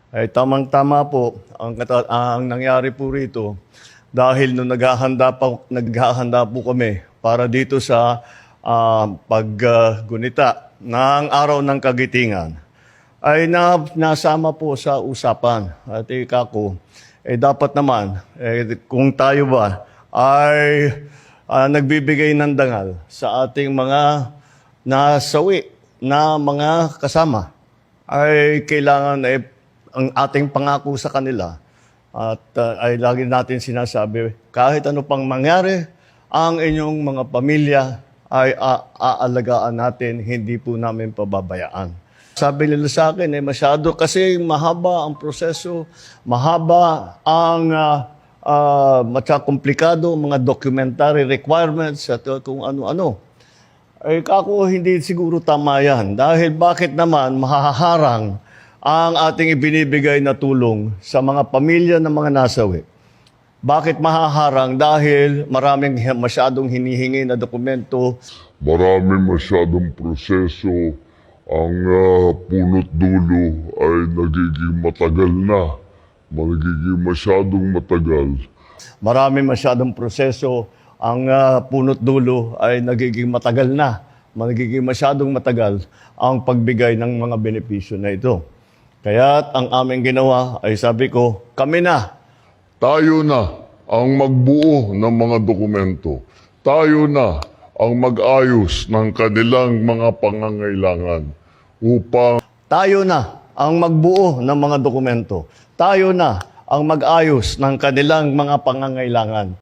Ay tamang-tama po ang nangyari po rito dahil nung naghahanda po kami para dito sa paggunita ng araw ng kagitingan ay nasama po sa usapan. At ko, dapat naman, kung tayo ba ay nagbibigay ng dangal sa ating mga nasawi na mga kasama, ay kailangan ang ating pangako sa kanila at ay lagi natin sinasabi, kahit ano pang mangyari, ang inyong mga pamilya ay aalagaan natin, hindi po namin pababayaan. Sabi nila sa akin, masyado kasi mahaba ang proseso, mahaba ang komplikado, mga documentary requirements at kung ano-ano. Ay kako, hindi siguro tama yan. Dahil bakit naman mahaharang ang ating ibinibigay na tulong sa mga pamilya ng mga nasawi? Bakit mahaharang? Dahil masyadong hinihingi na dokumento. Maraming masyadong proseso. Ang punot dulo ay nagiging matagal na. Magiging masyadong matagal. Maraming masyadong proseso. Ang punot dulo ay nagiging matagal na. Magiging masyadong matagal ang pagbigay ng mga benepisyo na ito. Kaya ang aming ginawa ay sabi ko, kami na. Tayo na ang magbuo ng mga dokumento. Tayo na ang mag-ayos ng kanilang mga pangangailangan upang... Tayo na ang magbuo ng mga dokumento. Tayo na ang mag-ayos ng kanilang mga pangangailangan.